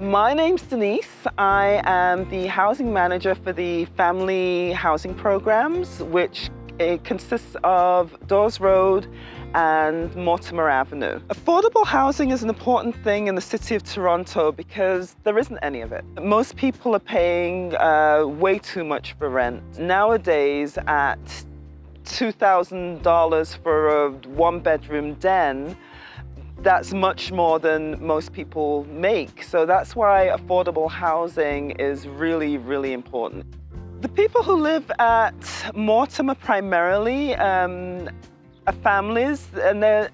My name's Denise. I am the housing manager for the family housing programs, which it consists of Dawes Road and Mortimer Avenue. Affordable housing is an important thing in the city of Toronto because there isn't any of it. Most people are paying way too much for rent. Nowadays, at $2,000 for a one-bedroom den, that's much more than most people make. So that's why affordable housing is really, really important. The people who live at Mortimer primarily are families, and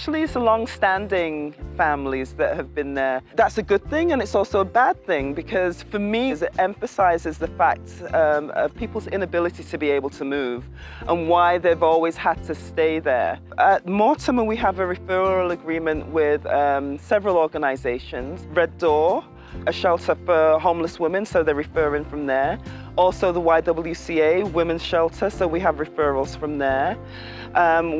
it's a long-standing families that have been there. That's a good thing, and it's also a bad thing, because for me, it emphasizes the fact of people's inability to be able to move and why they've always had to stay there. At Mortimer, we have a referral agreement with several organizations. Red Door, a shelter for homeless women, so they're referring from there. Also the YWCA, Women's Shelter, so we have referrals from there.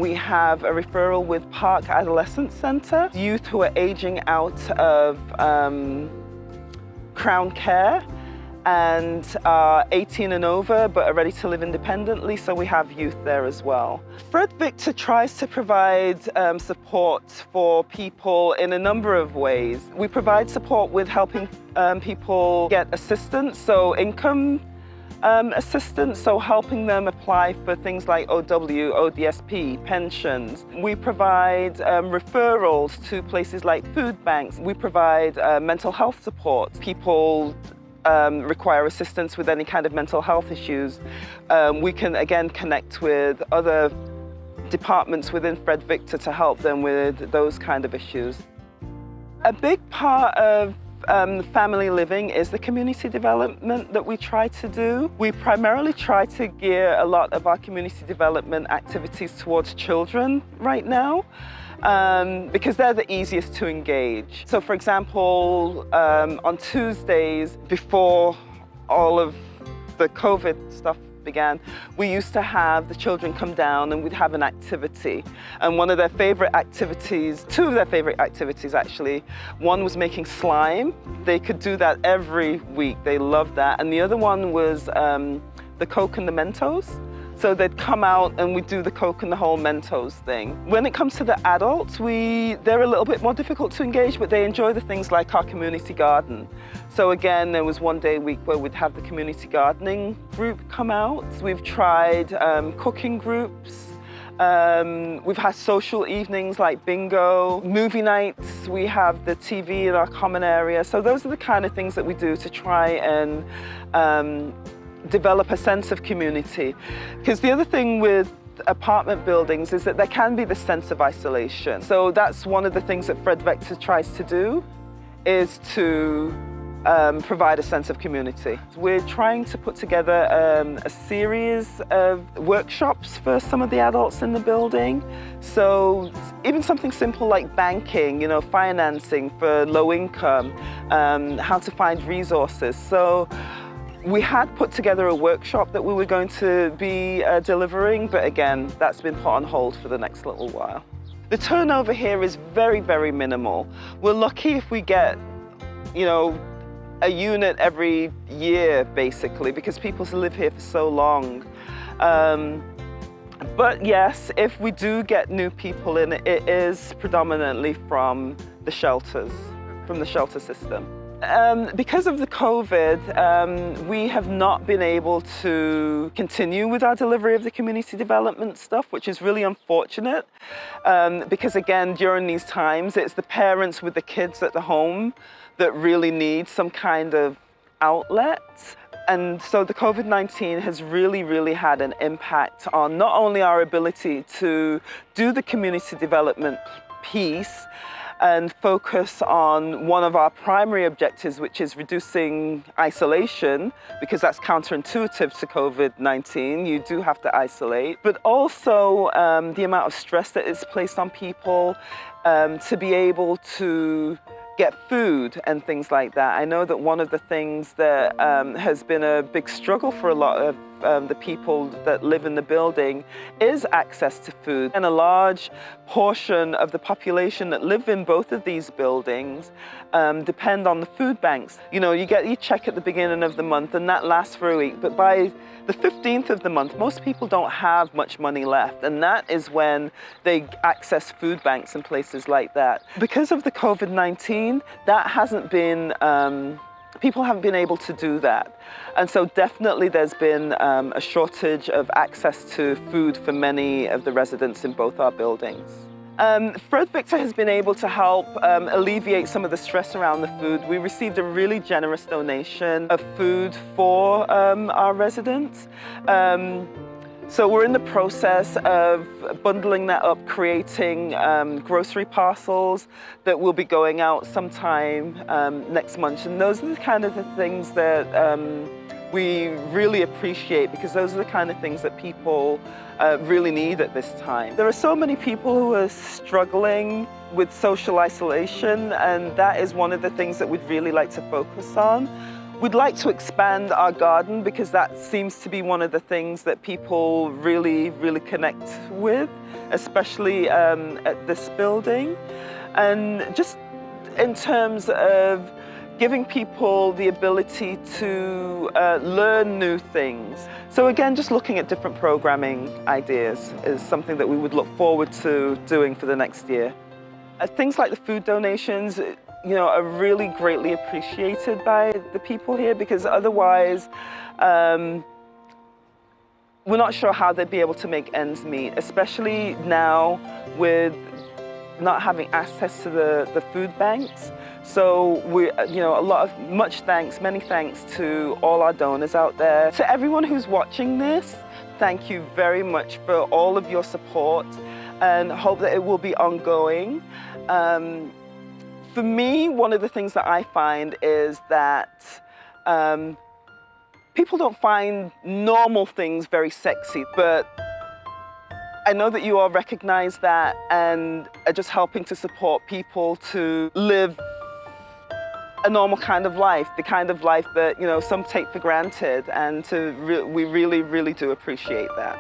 We have a referral with Park Adolescent Center, youth who are aging out of Crown Care and are 18 and over but are ready to live independently, so we have youth there as well. Fred Victor tries to provide support for people in a number of ways. We provide support with helping people get assistance, so income assistance, so helping them apply for things like OW, ODSP, pensions. We provide referrals to places like food banks. We provide mental health support. People require assistance with any kind of mental health issues. We can again connect with other departments within Fred Victor to help them with those kind of issues. A big part of family living is the community development that we try to do. We primarily try to gear a lot of our community development activities towards children right now, because they're the easiest to engage. So for example, on Tuesdays, before all of the COVID stuff began, we used to have the children come down and we'd have an activity. And one of their favorite activities, two of their favorite activities actually, one was making slime. They could do that every week. They loved that. And the other one was the Coke and the Mentos. So they'd come out and we'd do the Coke and the whole Mentos thing. When it comes to the adults, they're a little bit more difficult to engage, but they enjoy the things like our community garden. So again, there was one day a week where we'd have the community gardening group come out. We've tried cooking groups. We've had social evenings like bingo, movie nights. We have the TV in our common area. So those are the kind of things that we do to try and develop a sense of community. Because the other thing with apartment buildings is that there can be this sense of isolation. So that's one of the things that Fred Victor tries to do, is to provide a sense of community. We're trying to put together a series of workshops for some of the adults in the building. So even something simple like banking, financing for low income, how to find resources. So we had put together a workshop that we were going to be delivering, but again, that's been put on hold for the next little while. The turnover here is very, very minimal. We're lucky if we get, a unit every year, basically, because people live here for so long. But yes, if we do get new people in, it is predominantly from the shelters, from the shelter system. Because of the COVID, we have not been able to continue with our delivery of the community development stuff, which is really unfortunate. Because again, during these times, it's the parents with the kids at the home that really need some kind of outlet. And so the COVID-19 has really, really had an impact on not only our ability to do the community development piece and focus on one of our primary objectives, which is reducing isolation, because that's counterintuitive to COVID-19. You do have to isolate, but also the amount of stress that is placed on people to be able to get food and things like that. I know that one of the things that has been a big struggle for a lot of the people that live in the building is access to food. And a large portion of the population that live in both of these buildings depend on the food banks. You know, you get your check at the beginning of the month and that lasts for a week, but by the 15th of the month, most people don't have much money left, and that is when they access food banks and places like that. Because of the COVID-19, that hasn't been, people haven't been able to do that. And so definitely there's been a shortage of access to food for many of the residents in both our buildings. Fred Victor has been able to help alleviate some of the stress around the food. We received a really generous donation of food for our residents. So we're in the process of bundling that up, creating grocery parcels that will be going out sometime next month. And those are the kind of the things that we really appreciate, because those are the kind of things that people really need at this time. There are so many people who are struggling with social isolation, and that is one of the things that we'd really like to focus on. We'd like to expand our garden because that seems to be one of the things that people really connect with, especially at this building. And just in terms of giving people the ability to learn new things. So again, just looking at different programming ideas is something that we would look forward to doing for the next year. Things like the food donations, you know, are really greatly appreciated by the people here, because otherwise we're not sure how they'd be able to make ends meet, especially now with not having access to the food banks. So we, you know, many thanks to all our donors out there. To everyone who's watching this, thank you very much for all of your support, and hope that it will be ongoing. For me, one of the things that I find is that people don't find normal things very sexy, but I know that you all recognize that and are just helping to support people to live a normal kind of life, the kind of life that, you know, some take for granted, and we really do appreciate that.